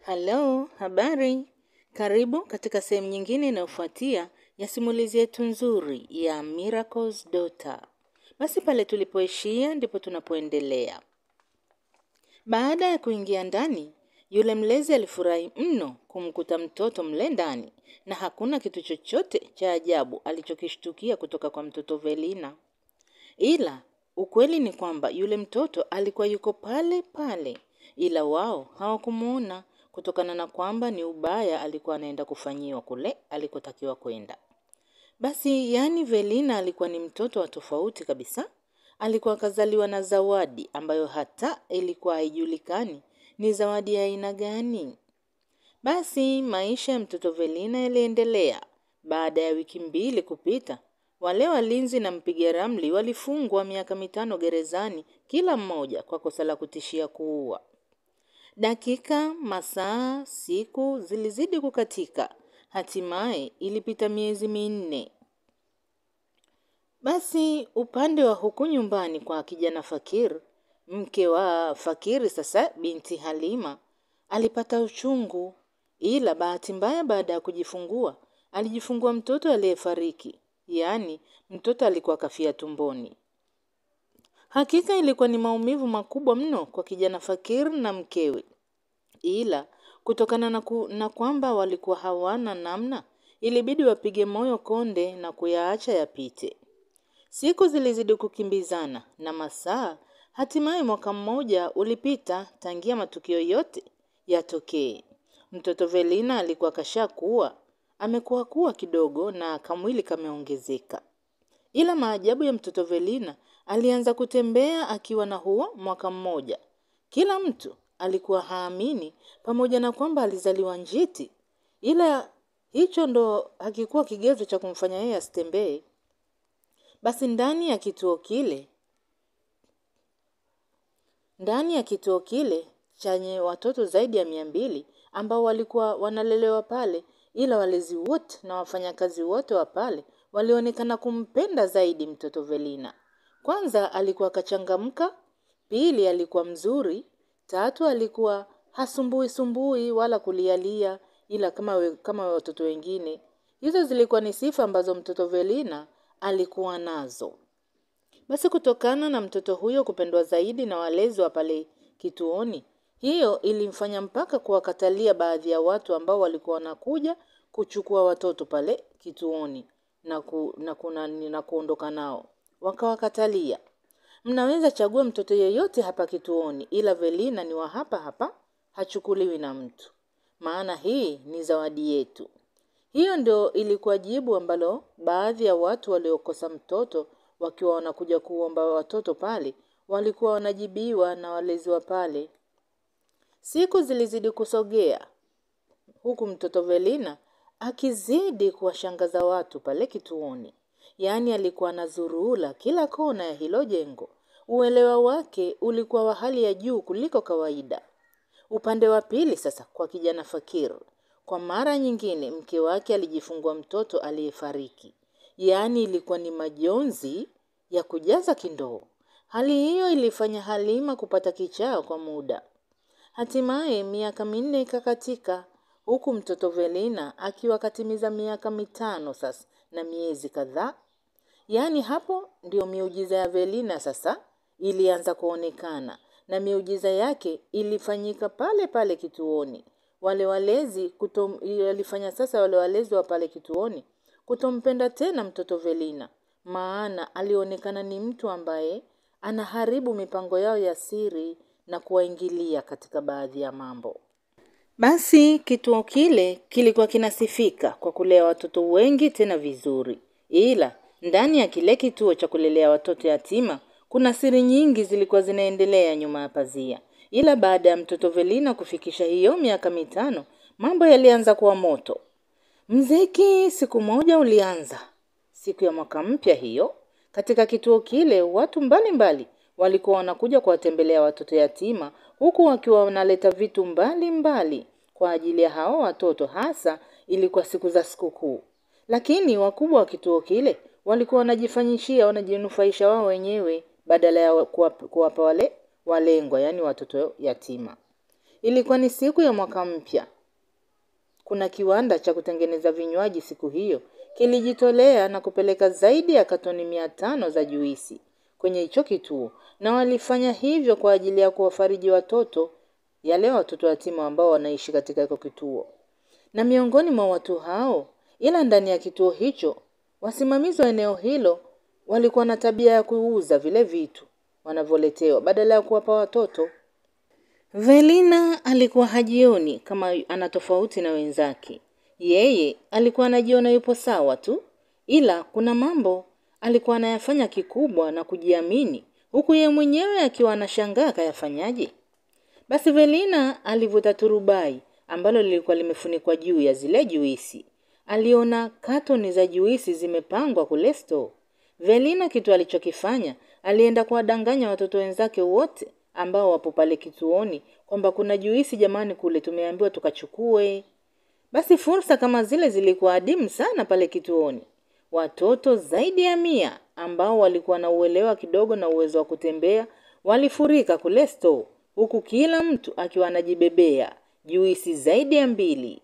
Halo, habari. Karibu katika sehemu nyingine inayofuatia ya simulizi yetu nzuri ya Miracle's Daughter. Basi pale tulipoishia ndipo tunapoendelea. Baada ya kuingia ndani, yule mlezi alifurahi mno kumkuta mtoto mle ndani na hakuna kitu chochote cha ajabu alichokishtukia kutoka kwa mtoto Velina. Ila ukweli ni kwamba yule mtoto alikuwa yuko pale pale, ila wao hawakumuona kutokana na kwamba ni ubaya alikuwa anaenda kufanyiwa kule alikotakiwa kwenda. Basi yani Velina alikuwa ni mtoto wa tofauti kabisa. Alikuwa kazaliwa na zawadi ambayo hata ilikuwa haijulikani ni zawadi ya aina gani. Basi maisha ya mtoto Velina yaliendelea. Baada ya wiki 2 kupita, wale walinzi na mpiga ramli walifungwa miaka 5 gerezani kila mmoja kwa kosa la kutishia kuua. Dakika, masaa, siku zilizidi kukatika. Hatimaye ilipita miezi 4. Basi upande wa huku nyumbani kwa kijana Fakir, mke wa Fakiri sasa binti Halima, alipata uchungu. Ila bahati mbaya baada ya kujifungua, alijifungua mtoto aliyefariki. Yaani mtoto alikuwa kafia tumboni. Hakika ilikuwa ni maumivu makubwa mno kwa kijana Fakir na mkewe. Ila kutokana na kwamba walikuwa hawana namna, ilibidi wapige moyo konde na kuyaacha yapite. Siku zilizidi kukimbizana na masaa, hatimaye mwaka 1 ulipita tangia matukio yote yatokee. Mtoto Velina alikuwa kashakuwa, amekuwa kidogo na kamwili kameongezeka. Ila maajabu ya mtoto Velina alianza kutembea akiwa na huo mwaka 1. Kila mtu alikuwa haamini pamoja na kwamba alizaliwa njiti. Ila hicho ndo hakikuwa kigezo cha kumfanya yeye asitembee. Basi ndani ya kituo kile chenye watoto zaidi ya 200 ambao walikuwa wanalelewa pale, ila walezi wote na wafanyakazi wote wa pale walionekana kumpenda zaidi mtoto Velina. Kwanza alikuwa kachangamka, 2 alikuwa mzuri, 3 alikuwa hasumbui wala kulialia ila kama watoto wengine. Hizo zilikuwa ni sifa ambazo mtoto Velina alikuwa nazo. Basi kutokana na mtoto huyo kupendwa zaidi na walezi wa pale kituoni, hiyo ilimfanya mpaka kuwakatalia baadhi ya watu ambao walikuwa wanakuja kuchukua watoto pale kituoni na kuondoka nao. Wakawakatalia. Mnaweza chagua mtoto yeyote hapa kituoni, ila Velina ni wa hapa, hachukuliwi na mtu. Maana hii ni zawadi yetu. Hiyo ndio ilikuwa jibu ambalo baadhi ya watu waliokosa mtoto wakiwa wanakuja kuomba watoto pale walikuwa wanajibiwa na walezi wa pale. Siku zilizidi kusogea huku mtoto Velina akizidi kuwashangaza watu pale kituoni. Yaani alikuwa anazurula kila kona ya hilo jengo. Uelewa wake ulikuwa wa hali ya juu kuliko kawaida. Upande wa pili sasa kwa kijana Fakir. Kwa mara nyingine mke wake alijifungua mtoto aliyefariki. Yaani ilikuwa ni majonzi ya kujaza kindoo. Hali hiyo ilifanya Halima kupata kichaa kwa muda. Hatimaye miaka 4 ikakatika huku mtoto Velina akiwa katimiza miaka 5 sasa na miezi kadhaa. Yaani hapo ndio miujiza ya Velina sasa ilianza kuonekana na miujiza yake ilifanyika pale pale kituoni. Wale walezi wa pale kituoni kutompenda tena mtoto Velina, maana alionekana ni mtu ambaye anaharibu mipango yao ya siri na kuwaingilia katika baadhi ya mambo. Basi kituo kile kilikuwa kinasifika kwa kulea watoto wengi tena vizuri. Ila ndani ya kile kituo cha kulelea watoto yatima kuna siri nyingi zilikuwa zinaendelea nyuma ya pazia. Ila baada ya mtoto Velina kufikisha hiyo miaka 5, mambo yalianza kuwa moto. Mziki siku moja ulianza. Siku ya mwaka mpya hiyo, katika kituo kile watu mbalimbali walikuwa wanakuja kuwatembelea watoto yatima huku wakiwa wanaleta vitu mbalimbali kwa ajili ya hao watoto, hasa ilikuwa siku za sikukuu. Lakini wakubwa wa kituo kile walikuwa wanajinufaisha wao wenyewe badala ya kuwapa wale walengwa, yani watoto yatima. Ilikuwa ni siku ya mwaka mpya. Kuna kiwanda cha kutengeneza vinywaji siku hiyo kilijitolea na kupeleka zaidi ya katoni 500 za juisi kwenye hicho kituo, na walifanya hivyo kwa ajili ya kuwafariji watoto, wale watoto yatima ambao wanaishi katika hicho kituo. Na miongoni mwa watu hao, ila ndani ya kituo hicho, wasimamizi wa eneo hilo walikuwa na tabia ya kuuza vile vitu wanavyoletewa badala ya kuwapa watoto. Velina alikuwa hajioni kama ana tofauti na wenzake. Yeye alikuwa anajiona yupo sawa tu, ila kuna mambo alikuwa anayafanya kikubwa na kujiamini, huku yeye mwenyewe akiwa anashangaa kayafanyaje. Basi Velina alivuta turubai ambalo lilikuwa limefunikwa juu ya zile juisi. Aliona katoni za juisi zimepangwa kule store. Velina kitu alichokifanya, alienda kuwadanganya watoto wenzake wote ambao wapo pale kituoni kwamba kuna juisi jamani kule tumeambiwa tukachukue. Basi fursa kama zile zilikuwa adimu sana pale kituoni. Watoto zaidi ya 100 ambao walikuwa na uelewa kidogo na uwezo wa kutembea walifurika kule store, huku kila mtu akiwa anajibebea juisi zaidi ya 2.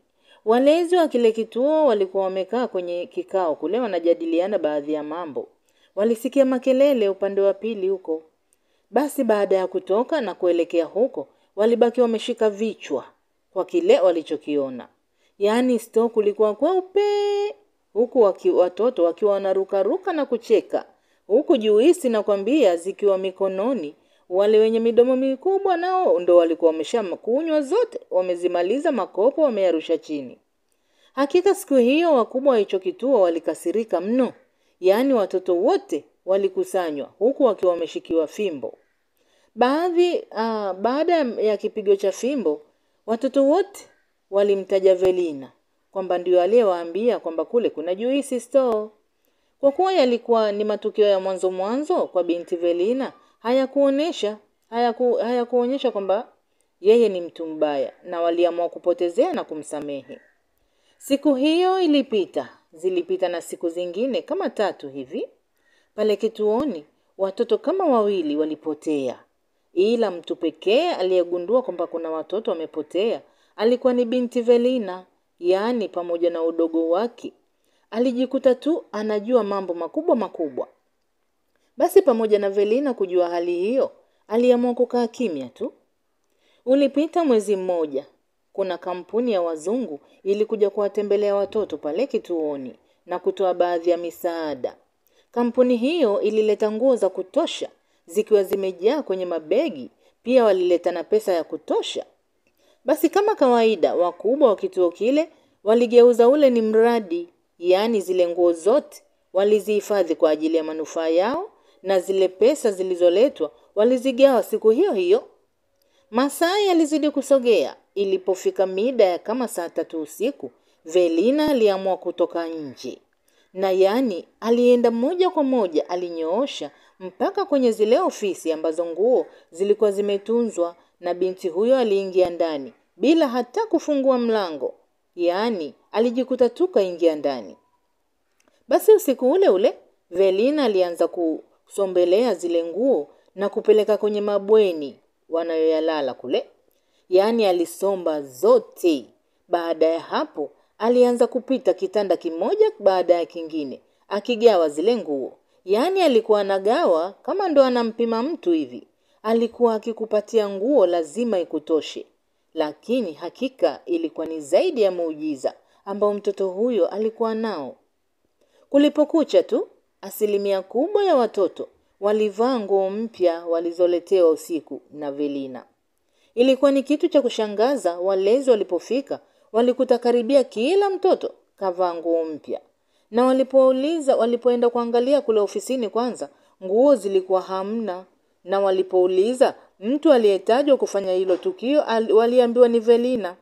Walezi wa kile kituo walikuwa wamekaa kwenye kikao kule wanajadiliana baadhi ya mambo. Walisikia makelele upande wa pili huko. Basi baada ya kutoka na kuelekea huko, walibaki wameshika vichwa kwa kile walichokiona. Yaani store kulikuwa kweupe, huku watoto wakiwa wanaruka na kucheka. Huku juisi na kwambia zikiwa mikononi, wale wenye midomo mikubwa nao ndo walikuwa wameshakunywa zote, wamezimaliza makopo wameyarusha chini. Hakika siku hiyo wakubwa wa hicho kituo walikasirika mno. Yaani watoto wote walikusanywa huku wakiwa wameshikiwa fimbo. Baada ya kipigo cha fimbo, watoto wote walimtaja Velina kwamba ndio aliyewaambia kwamba kule kuna juisi store. Kwa kuwa yalikuwa ni matukio ya mwanzo kwa binti Velina, hayakuonyesha kwamba yeye ni mtu mbaya, na waliamua kupotezea na kumsamehe. Siku hiyo zilipita na siku zingine kama 3 hivi. Pale kituoni watoto kama 2 walipotea. Ila mtu pekee aliyegundua kwamba kuna watoto wamepotea alikuwa ni binti Velina, yaani pamoja na udogo wake. Alijikuta tu anajua mambo makubwa. Basi pamoja na Velina kujua hali hiyo, aliamua kukaa kimya tu. Ulipita mwezi mmoja. Kuna kampuni ya wazungu ilikuja kuwatembelea watoto pale kituoni na kutoa baadhi ya misaada. Kampuni hiyo ilileta nguo za kutosha zikiwa zimejaa kwenye mabegi, pia walileta na pesa ya kutosha. Basi kama kawaida wakubwa wa kituo kile waligeuza ule ni mradi, yaani zile nguo zote walizihifadhi kwa ajili ya manufaa yao, na zile pesa zilizoletwa walizigawa siku hiyo hiyo. Masaa yalizidi kusogea. Ilipofika mida ya kama saa 3 usiku, Velina aliamua kutoka nje. Na yaani alienda moja kwa moja, alinyoosha mpaka kwenye zile ofisi ambazo nguo zilikuwa zimetunzwa, na binti huyo aliingia ndani bila hata kufungua mlango. Yaani alijikuta tu kaingia ndani. Basi usiku ule Velina alianza kusombelea zile nguo na kupeleka kwenye mabweni wanayoyalala kule. Yaani alisomba zote. Baada ya hapo alianza kupita kitanda kimoja baada ya kingine akigawa zile nguo. Yaani alikuwa anagawa kama ndo anampima mtu hivi. Alikuwa akikupatia nguo lazima ikutoshe. Lakini hakika ilikuwa ni zaidi ya muujiza ambao mtoto huyo alikuwa nao. Kulipokucha tu, 1% kubwa ya watoto walivaa nguo mpya walizoletewa usiku na Velina. Ilikuwa ni kitu cha kushangaza. Walezi walipofika walikuta karibia kila mtoto kavaa nguo mpya. Na walipoenda kuangalia kule ofisini kwanza, nguo zilikuwa hamna. Na walipouliza mtu aliyetajwa kufanya hilo tukio, waliambiwa ni Velina.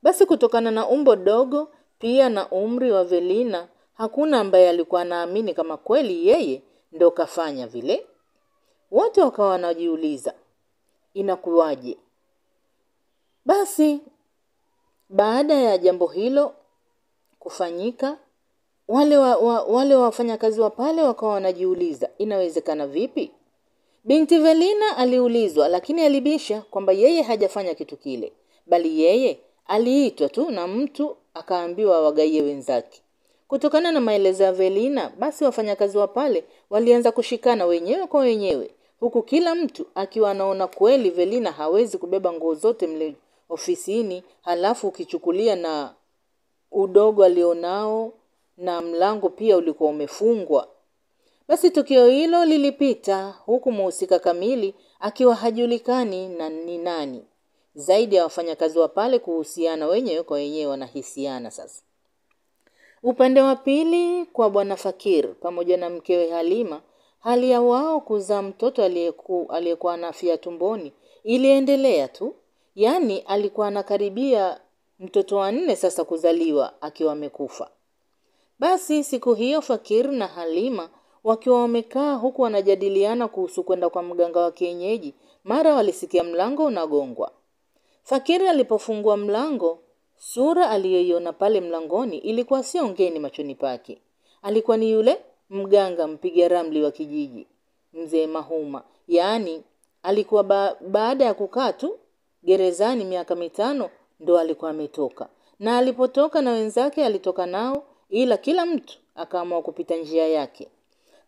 Basi kutokana na umbo dogo pia na umri wa Velina, hakuna ambaye alikuwa anaamini kama kweli yeye ndo kafanya vile. Wote wakawa wanajiuliza inakuwaje. Basi baada ya jambo hilo kufanyika, wale wafanyakazi wa pale wakawa wanajiuliza inawezekana vipi? Binti Velina aliulizwa, lakini alibisha kwamba yeye hajafanya kitu kile, bali yeye aliitwa tu na mtu akaambiwa wagaie wenzake. Kutokana na maelezo ya Velina, basi wafanyakazi wa pale walianza kushikana wenyewe kwa wenyewe, huku kila mtu akiwa anaona kweli Velina hawezi kubeba nguo zote mle ofisini, halafu ukichukulia na udogo alionao na mlango pia ulikuwa umefungwa. Basi tukio hilo lilipita, huku mhusika kamili akiwa hajulikani na ni nani. Zaidi ya wafanyakazi wa pale kuhusiana wenyewe kwa wenyewe wanahisiana sasa. Upande wa pili kwa Bwana Fakir pamoja na mkewe Halima, hali ya wao kuzaa mtoto aliyekuwa anafia tumboni iliendelea tu. Yaani alikuwa anakaribia mtoto wa 4 sasa kuzaliwa akiwa amekufa. Basi siku hiyo Fakir na Halima wakiwa wamekaa huku wanajadiliana kuhusu kwenda kwa mganga wa kienyeji, mara walisikia mlango unagongwa. Fakir alipofungua mlango, sura aliyoiona pale mlangoni ilikuwa sio ngeni machoni pake. Alikuwa ni yule mganga mpiga ramli wa kijiji, Mzee Mahuma. Yaani alikuwa baada ya kukaa tu gerezani miaka 5 ndo alikuwa ametoka. Na alipotoka na wenzake alitoka nao, ila kila mtu akaamua kupita njia yake.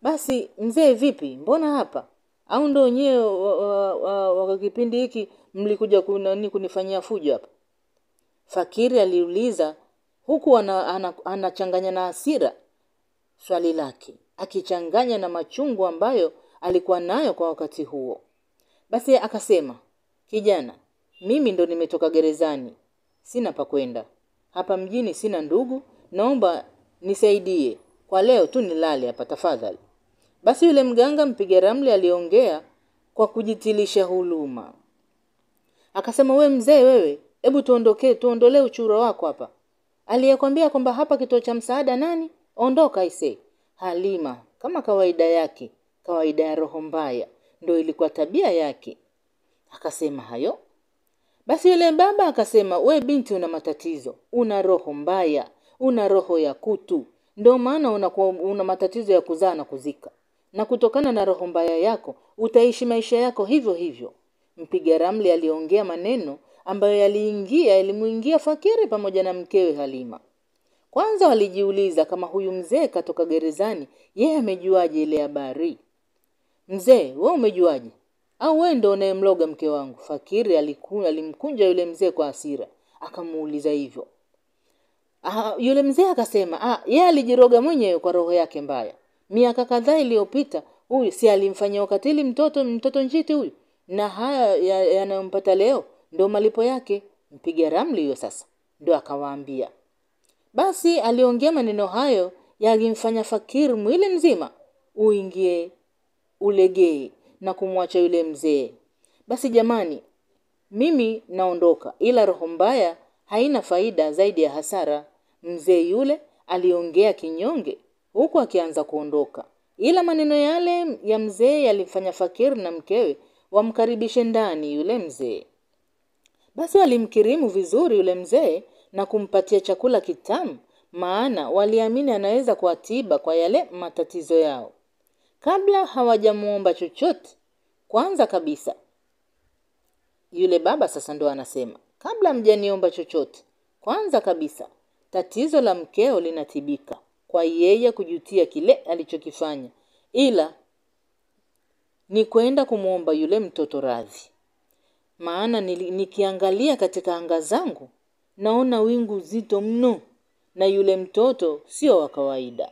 Basi mzee vipi? Mbona hapa? Au ndo nyewe wa kipindi hiki mlikuja kunifanyia fujo hapa? Fakiri aliuliza huku anachanganya na hasira swali lake, akichanganya na machungu ambayo alikuwa nayo kwa wakati huo. Basi akasema, kijana, mimi ndo nimetoka gerezani, sina pa kwenda. Hapa mjini sina ndugu, naomba nisaidie. Kwa leo tu nilale hapa tafadhali. Basi yule mganga mpiga ramli aliongea kwa kujitilisha huluma. Akasema, we mzee wewe, hebu tuondolee uchuro wako hapa. Aliyekwambia kwamba hapa kituo cha msaada nani? Ondoka ise. Halima, kama kawaida yake, kawaida ya roho mbaya, ndio ilikuwa tabia yake. Akasema hayo. Basi yule baba akasema, we binti una matatizo, una roho mbaya, una roho ya kutu. Ndio maana una matatizo ya kuzaa na kuzika. Na kutokana na roho mbaya yako, utaishi maisha yako hivyo hivyo. Mpiga ramli aliongea maneno ambayo yalimuingia Fakiri pamoja na mkewe Halima. Kwanza walijiuliza kama huyu mzee katoka gerezani, yeye amejuaje ile habari? Mzee, wewe umejuaje? Au wewe ndio unayemloga mke wangu? Fakiri alimkunja yule mzee kwa hasira, akamuuliza hivyo. Yule mzee akasema, yeye alijiroga mwenyewe kwa roho yake mbaya. Miaka kadhaa iliyopita, huyu si alimfanyia ukatili mtoto njiti huyu, na haya yanayompata leo ndio malipo yake. Mpiga ramli hiyo sasa ndio akawaambia. Basi aliongea maneno hayo yalimfanya Fakiri mwili mzima uingie ulegee na kumwacha yule mzee. Basi jamani, mimi naondoka, ila roho mbaya haina faida zaidi ya hasara. Mzee yule aliongea kinyonge huku akianza kuondoka, ila maneno yale ya mzee yalimfanya Fakiri na mkewe wamkaribishe ndani yule mzee. Basi walimkirimu vizuri yule mzee na kumpatia chakula kitamu, maana waliamini anaweza kuatiba kwa yale matatizo yao. Kabla hawajamuomba chochote, kwanza kabisa yule baba sasa ndo anasema, kabla mjaniomba chochote, kwanza kabisa tatizo la mkeo linatibika kwa yeye kujutia kile alichokifanya, ila ni kwenda kumuomba yule mtoto radhi. Maana nikiangalia katika anga zangu naona wingu zito mno, na yule mtoto sio wa kawaida.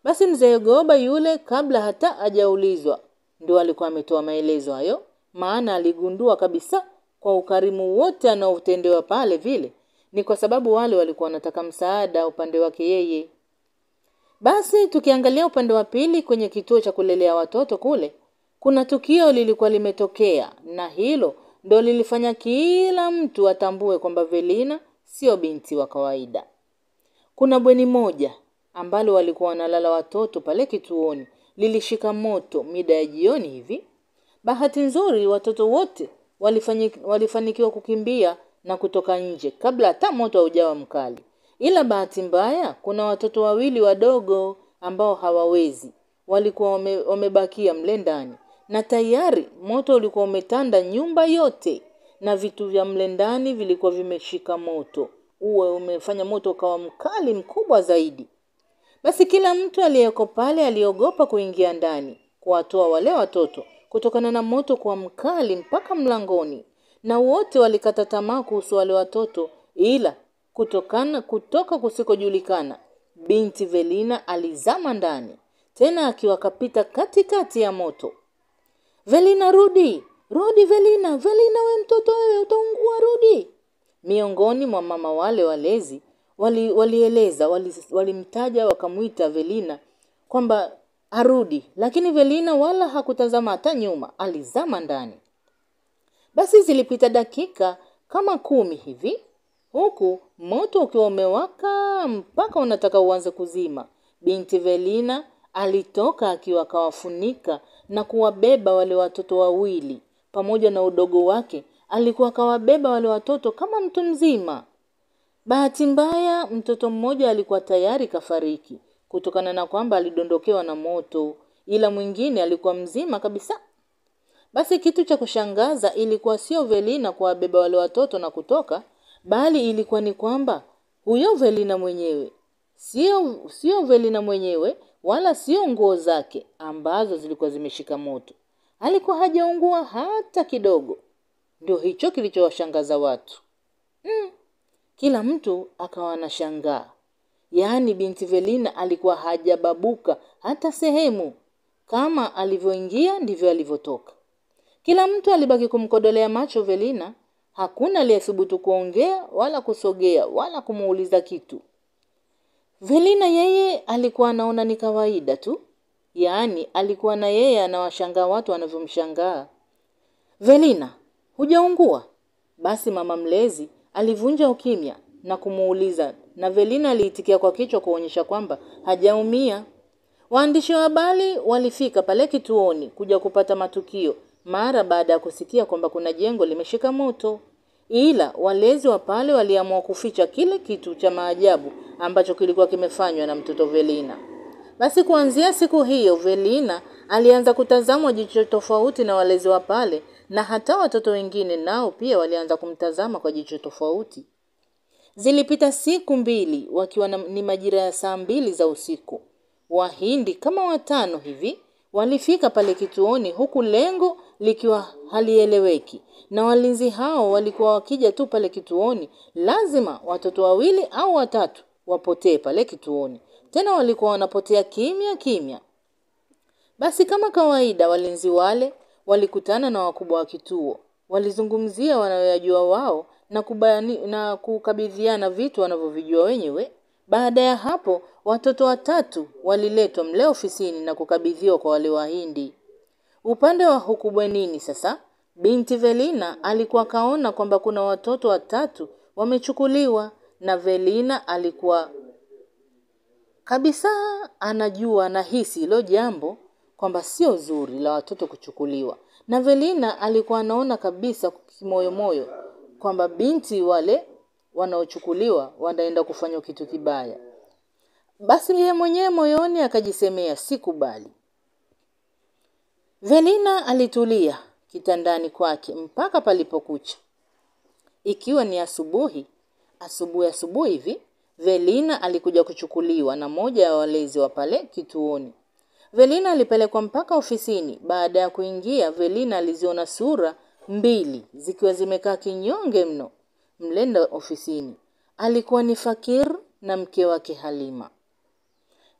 Basi mzee Goba yule kabla hata hajaulizwa ndio alikuwa ametoa maelezo hayo, maana aligundua kabisa kwa ukarimu wote anaotendewa pale vile ni kwa sababu wale walikuwa wanataka msaada upande wake yeye. Basi tukiangalia upande wa pili kwenye kituo cha kulelea watoto kule, kuna tukio lilikuwa limetokea, na hilo ndio lilifanya kila mtu atambue kwamba Velina sio binti wa kawaida. Kuna bweni moja ambalo walikuwa wanalala watoto pale kituoni, lilishika moto mida ya jioni hivi. Bahati nzuri watoto wote walifanikiwa kukimbia na kutoka nje kabla hata moto haujawa mkali. Ila bahati mbaya kuna watoto 2 wadogo ambao hawawezi, walikuwa wamebakia mle ndani. na tayari moto ulikuwa umetanda nyumba yote na vitu vya mle ndani vilikuwa vimeshika moto. Umefanya moto ukawa mkali mkubwa zaidi. Basi kila mtu aliyeko pale aliogopa kuingia ndani, kuwatoa wale watoto kutokana na moto kwa mkali mpaka mlangoni. Na wote walikata tamaa kuhusu wale watoto, ila kutoka kusikojulikana, binti Velina alizama ndani, tena akiwa kapita katikati ya moto. Velina, rudi! Rudi Velina! Velina, we mtoto wewe, utaungua, rudi! Miongoni mwa mama wale walezi walieleza, walimtaja wakamuita Velina kwamba arudi, lakini Velina wala hakutazama hata nyuma, alizama ndani. Basi zilipita dakika kama 10 hivi, huku moto ukiwa umewaka mpaka unataka uanze kuzima. Binti Velina alitoka akiwa kawafunika na kuwabeba wale watoto wawili pamoja na udogo wake. Alikuwa kawabeba wale watoto kama mtu mzima. Bahati mbaya mtoto mmoja alikuwa tayari kafariki kutokana na kwamba alidondokewa na moto, ila mwingine alikuwa mzima kabisa. Basi kitu cha kushangaza ilikuwa sio Velina kuwabeba wale watoto na kutoka, bali ilikuwa ni kwamba huyo Velina mwenyewe, sio Velina mwenyewe wala sio nguo zake ambazo zilikuwa zimeshika moto, alikuwa hajaungua hata kidogo. Ndio hicho kilichowashangaza watu. Kila mtu akawa anashangaa. Yaani binti Velina alikuwa hajababuka hata sehemu. Kama alivyoingia ndivyo alivyotoka. Kila mtu alibaki kumkodolea macho Velina. Hakuna aliyethubutu kuongea wala kusogea wala kumuuliza kitu. Velina yeye alikuwa anaona ni kawaida tu. Yaani alikuwa na yeye anawashangaa watu wanavyomshangaa. Velina, hujaungua? Basi mama mlezi alivunja ukimya na kumuuliza, na Velina aliitikia kwa kichwa kuonyesha kwamba hajaumia. Waandishi wa habari walifika pale kituoni kuja kupata matukio mara baada ya kusikia kwamba kuna jengo limeshika moto. Ila walezi wa pale waliamua kuficha kile kitu cha maajabu ambacho kilikuwa kimefanywa na mtoto Velina. Basi kuanzia siku hiyo Velina alianza kutazamwa jicho tofauti na walezi wa pale, na hata watoto wengine nao pia walianza kumtazama kwa jicho tofauti. Zilipita siku 2 wakiwa ni majira ya saa 2 za usiku. Wahindi kama 5 hivi walifika pale kituoni, huku lengo likiwa halieleweki. Na walinzi hao walikuwa wakija tu pale kituoni, lazima watoto 2 au 3 wapotee pale kituoni. Tena walikuwa wanapotea kimya kimya. Basi kama kawaida walinzi wale walikutana na wakubwa wa kituo. Walizungumzia wanayojua wao na kukabidhiana vitu wanavyovijua wenyewe. Baada ya hapo watoto 3 waliletwa mle ofisini na kukabidhiwa kwa wale Wahindi. Upande wa huku bwenini sasa, binti Velina alikuwa kaona kwamba kuna watoto 3 wamechukuliwa, na Velina alikuwa kabisa anajua na hisi hilo jambo kwamba sio zuri la watoto kuchukuliwa. Na Velina alikuwa anaona kabisa kimoyomoyo kwamba binti wale wanaochukuliwa wanaenda kufanya kitu kibaya. Basi yeye mwenyewe moyoni akajisemea, sikubali. Velina alitulia kitandani kwake mpaka palipokucha. Ikiwa ni asubuhi hivi, Velina alikuja kuchukuliwa na moja ya walezi wa pale kituoni. Velina alipelekwa mpaka ofisini. Baada ya kuingia, Velina aliziona sura 2 zikiwa zimekaa kinyonge mno mlenda ofisini. Alikuwa ni Fakir na mke wake Halima.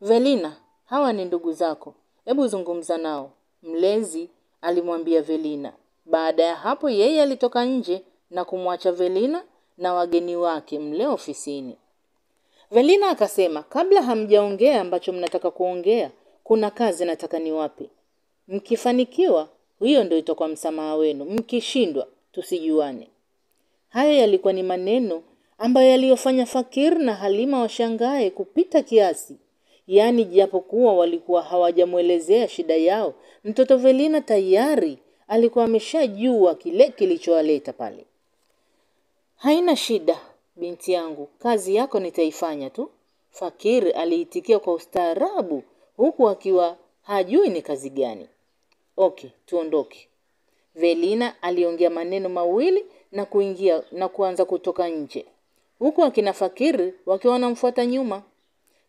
Velina, hawa ni ndugu zako, hebu zungumza nao, mlezi alimwambia Velina. Baada ya hapo yeye alitoka nje na kumwacha Velina na wageni wake mle ofisini. Velina akasema, kabla hamjaongea ambacho mnataka kuongea, kuna kazi nataka niwape. Mkifanikiwa, hiyo ndio itakuwa msamaha wenu. Mkishindwa, tusijuane. Haya yalikuwa ni maneno ambayo yaliyofanya Fakir na Halima washangae kupita kiasi. Yaani japokuwa walikuwa hawajamuelezea shida yao, mtoto Velina tayari alikuwa ameshajua kile kilichowaleta pale. Haina shida, binti yangu, kazi yako nitaifanya tu. Fakir aliitikia kwa ustaarabu huku akiwa hajui ni kazi gani. Okay, tuondoke. Velina aliongea maneno mawili na kuingia na kuanza kutoka nje, huku akina Fakiri wakiwa wanamfuata nyuma.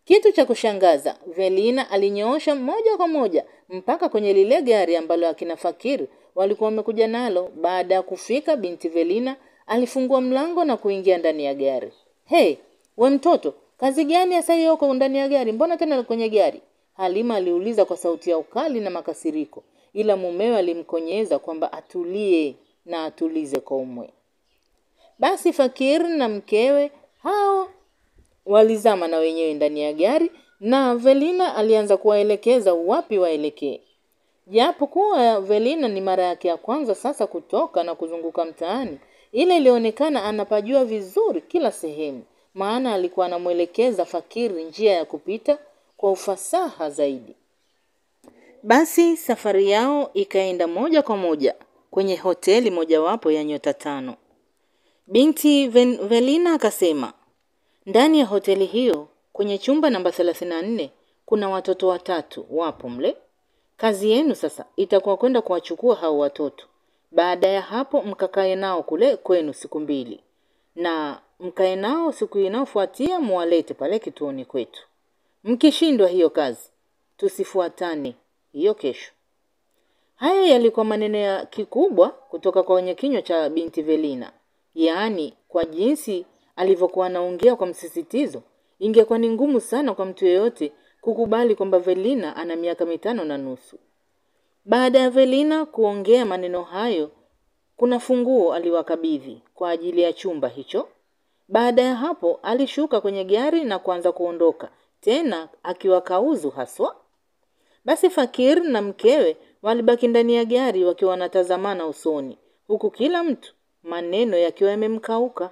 Kitu cha kushangaza, Velina alinyoosha moja kwa moja mpaka kwenye lile gari ambalo akina Fakiri walikuwa wamekuja nalo. Baada ya kufika, binti Velina alifungua mlango na kuingia ndani ya gari. "Hey, we mtoto, kazi gani hasa hiyo uko ndani ya gari? Mbona tena kwenye gari?" Halima aliuliza kwa sauti ya ukali na makasiriko, ila mumewe alimkonyeza kwamba atulie na atulize komwe. Basi Fakiri na mkewe hao walizama na wenyewe ndani ya gari, na Velina alianza kuwaelekeza wapi waelekee. Japo kuwa Velina ni mara yake ya kwanza sasa kutoka na kuzunguka mtaani, ile ilionekana anapajua vizuri kila sehemu, maana alikuwa anamuelekeza Fakiri njia ya kupita kwa ufasaha zaidi. Basi safari yao ikaenda moja kwa moja kwenye hoteli mojawapo ya nyota 5. Binti Velina akasema, ndani ya hoteli hiyo kwenye chumba namba 34 kuna watoto 3 wapo mle. Kazi yenu sasa itakuwa kwenda kuwachukua hao watoto. Baada ya hapo mkakae nao kule kwenu siku 2. Na mkae nao siku inayofuatia muwalete pale kituoni kwetu. Mkishindwa hiyo kazi, tusifuatane hiyo kesho. Haya yalikuwa maneno ya kikubwa kutoka kwenye kinywa cha binti Velina. Yaani kwa jinsi alivyokuwa anaongea kwa msisitizo, ingekuwa ni ngumu sana kwa mtu yeyote kukubali kwamba Velina ana miaka 5.5. Baada ya Velina kuongea maneno hayo, kuna funguo aliwakabidhi kwa ajili ya chumba hicho. Baada ya hapo alishuka kwenye gari na kuanza kuondoka, tena akiwa kauzu haswa. Basi Fakir na mkewe walibaki ndani ya gari wakiwa wanatazamana usoni, huku kila mtu maneno yakiwa yamemkauka.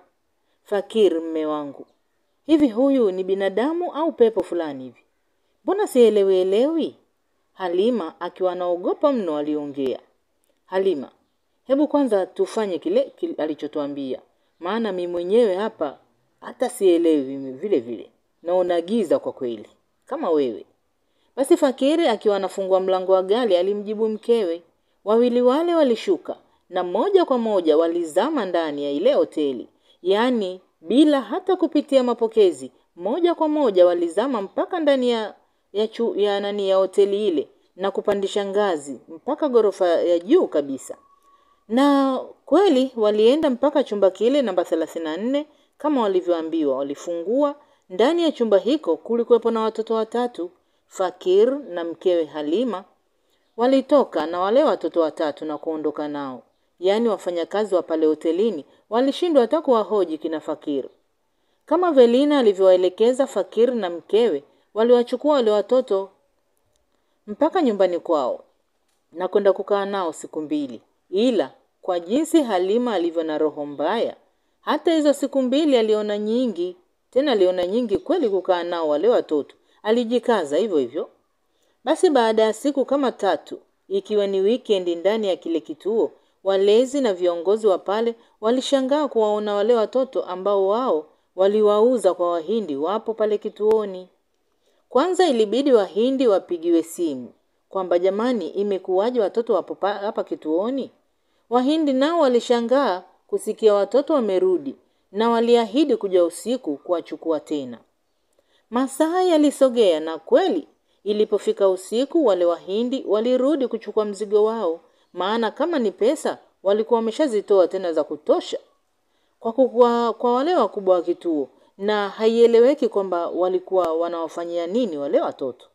Fakir, mme wangu, hivi huyu ni binadamu au pepo fulani hivi? Mbona sielewi? Halima akiwa anaogopa mno aliongea. Halima, hebu kwanza tufanye kile alichotuambia, maana mimi mwenyewe hapa hata sielewi vile vile. Naona giza kwa kweli, kama wewe. Basi Fakiri akiwa anafungua mlango wa gari alimjibu mkewe. Wawili wale walishuka na moja kwa moja walizama ndani ya ile hoteli. Yaani bila hata kupitia mapokezi, moja kwa moja walizama mpaka ndani ya hoteli ile na kupandisha ngazi mpaka ghorofa ya juu kabisa. Na kweli walienda mpaka chumba kile namba 34 kama walivyoambiwa. Walifungua, ndani ya chumba hiko kulikuwepo na watoto 3. Fakir na mkewe Halima walitoka na wale watoto 3 na kuondoka nao. Yaani wafanyakazi wa pale hotelini walishindwa hata kuwahoji kina Fakir. Kama Velina alivyowaelekeza, Fakir na mkewe waliwachukua wale watoto mpaka nyumbani kwao na kwenda kukaa nao siku 2. Ila kwa jinsi Halima alivyo na roho mbaya, hata hizo siku 2 aliona nyingi, tena aliona nyingi kweli kukaa nao wale watoto. Alijikaza hivyo hivyo. Basi baada ya siku kama 3, ikiwa ni weekend ndani ya kile kituo, walezi na viongozi wa pale walishangaa kuwaona wale watoto ambao wao waliwauza kwa Wahindi wapo pale kituoni. Kwanza ilibidi Wahindi wapigiwe simu kwamba jamani, imekuwaje watoto wapo hapa kituoni? Wahindi nao walishangaa kusikia watoto wamerudi na waliahidi kuja usiku kuwachukua tena. Masaa yalisogea na kweli ilipofika usiku wale Wahindi walirudi kuchukua mzigo wao, maana kama ni pesa walikuwa wameshazitoa tena za kutosha kwa wale wakubwa wa kituo, na haieleweki kwamba walikuwa wanawafanyia nini wale watoto.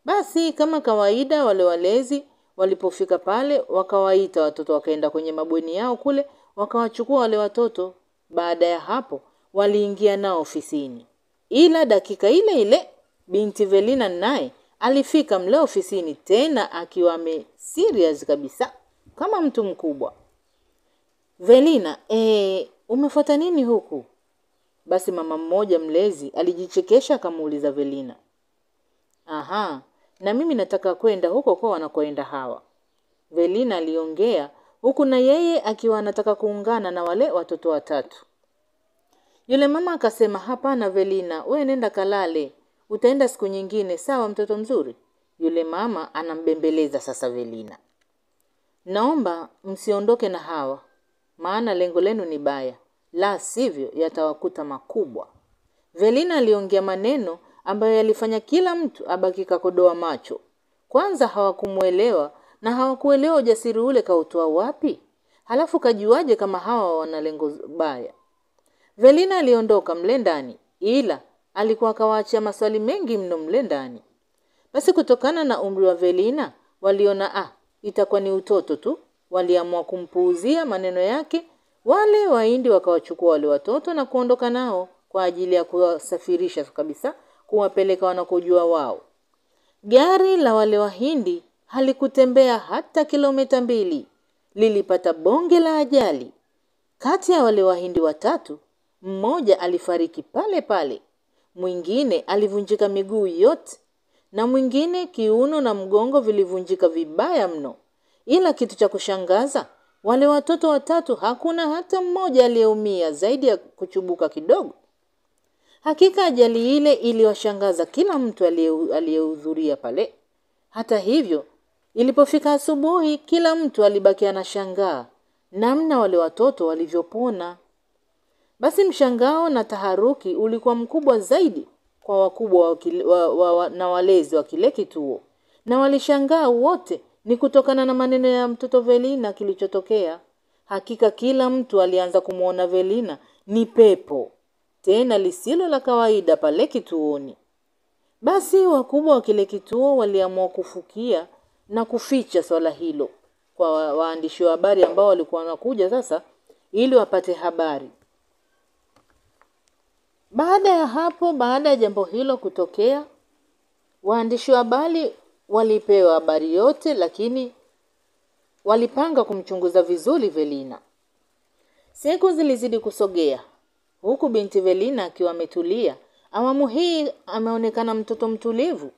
Basi kama kawaida wale walezi walipofika pale wakawaita watoto, wakaenda kwenye mabweni yao kule wakawachukua wale watoto. Baada ya hapo waliingia nao ofisini. Ila dakika ile ile binti Velina naye alifika mle ofisini, tena akiwa serious kabisa kama mtu mkubwa. Velina, umefuata nini huku? Basi mama mmoja mlezi alijichekesha akamuuliza Velina. Aha, na mimi nataka kwenda huko kwa wanakoenda hawa. Velina aliongea huku na yeye akiwa anataka kuungana na wale watoto 3. Yule mama akasema, hapana Velina, wewe nenda kalale. Utaenda siku nyingine, sawa mtoto mzuri? Yule mama anambembeleza sasa Velina. naomba msiondoke na hawa, maana lengo lenu ni baya, la sivyo yatawakuta makubwa. Velina aliongea maneno ambayo yalifanya kila mtu abaki kakodoa macho. Kwanza hawakumuelewa na hawakuelewa ujasiri ule kautoa wapi. Halafu kajuaje kama hawa wana lengo baya. Velina aliondoka mle ndani, ila alikuwa kawaachia maswali mengi mno mle ndani. Basi kutokana na umri wa Velina, waliona itakuwa ni utoto tu. Waliamua kumpuuzia maneno yake. Wale Wahindi wakawachukua wale watoto na kuondoka nao kwa ajili ya kuwasafirisha kabisa, kuwapeleka wanakojua wao. Gari la wale Wahindi halikutembea hata kilomita 2. Lilipata bonge la ajali. Kati ya wale Wahindi watatu, mmoja alifariki pale pale. Mwingine alivunjika miguu yote, na mwingine kiuno na mgongo vilivunjika vibaya mno. Ila kitu cha kushangaza, wale watoto watatu hakuna hata mmoja aliyeumia zaidi ya kuchubuka kidogo. Hakika ajali ile iliwashangaza kila mtu aliyehudhuria pale. Hata hivyo, ilipofika asubuhi kila mtu alibaki anashangaa namna wale watoto walivyopona. Basi mshangao na taharuki ulikuwa mkubwa zaidi kwa wakubwa na walezi wa kile kituo. Na walishangaa wote ni kutokana na maneno ya mtoto Velina kilichotokea. Hakika kila mtu alianza kumuona Velina ni pepo, tena lisilo la kawaida pale kituoni. Basi wakubwa wa kile kituo waliamua kufukia na kuficha swala hilo kwa waandishi wa habari ambao walikuwa wanakuja sasa ili wapate habari. Baada ya hapo, baada ya jambo hilo kutokea, waandishi wa habari walipewa habari yote, lakini walipanga kumchunguza vizuri Velina. Siku zilizidi kusogea, huku binti Velina akiwa ametulia. Awamu hii ameonekana mtoto mtulivu.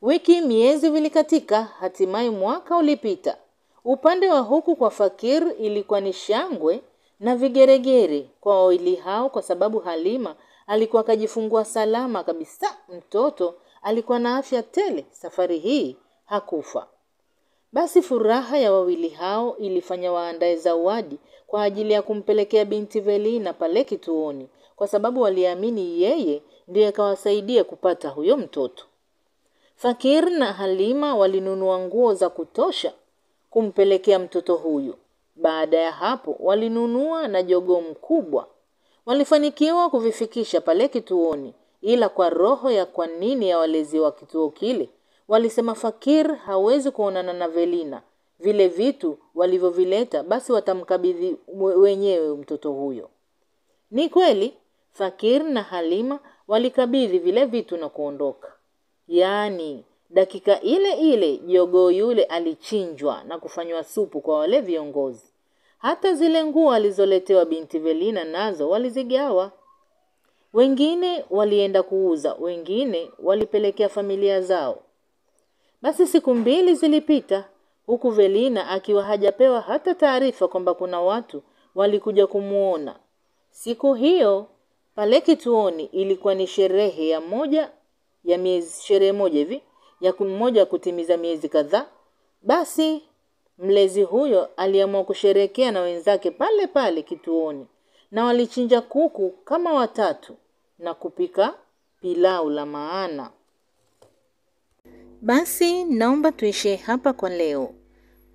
Wiki, miezi vilikatika, hatimaye mwaka ulipita. Upande wa huku kwa Fakir ilikuwa ni shangwe na vigeregere kwa wawili hao, kwa sababu Halima alikuwa kajifungua salama kabisa. Mtoto alikuwa na afya tele, safari hii hakufa. Basi furaha ya wawili hao ilifanya waandae zawadi kwa ajili ya kumpelekea binti Velina pale kituoni, kwa sababu waliamini yeye ndiye kawasaidia kupata huyo mtoto. Fakir na Halima walinunua nguo za kutosha kumpelekea mtoto huyu. Baada ya hapo walinunua na jogoo mkubwa. Walifanikiwa kuvifikisha pale kituoni, ila kwa roho ya kwa nini ya walezi wa kituo kile, walisema Fakir hawezi kuonana na Velina. Vile vitu walivyovileta basi watamkabidhi wenyewe mtoto huyo. Ni kweli, Fakir na Halima walikabidhi vile vitu na kuondoka. Yaani, dakika ile ile jogoo yule alichinjwa na kufanywa supu kwa wale viongozi. Hata zile nguo alizoletewa binti Velina nazo walizigawa. Wengine walienda kuuza, wengine walipelekea familia zao. Basi siku 2 zilipita, huku Velina akiwa hajapewa hata taarifa kwamba kuna watu walikuja kumuona. Siku hiyo pale kituoni ilikuwa ni sherehe sherehe moja hivi ya mmoja kutimiza miezi kadhaa. Basi mlezi huyo aliamua kusherehekea na wenzake pale pale kituoni, na walichinja kuku kama 3 na kupika pilau la maana. Basi naomba tuishie hapa kwa leo.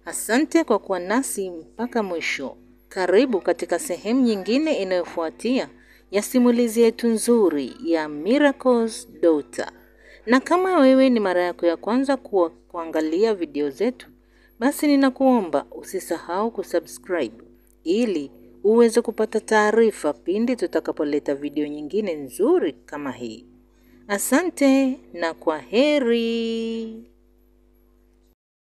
Asante kwa kuwa nasi mpaka mwisho. Karibu katika sehemu nyingine inayofuatia ya simulizi yetu nzuri ya Miracle's Daughter. Na kama wewe ni mara yako ya kwanza kuangalia video zetu, basi ninakuomba usisahau kusubscribe ili uweze kupata taarifa pindi tutakapoleta video nyingine nzuri kama hii. Asante na kwaheri.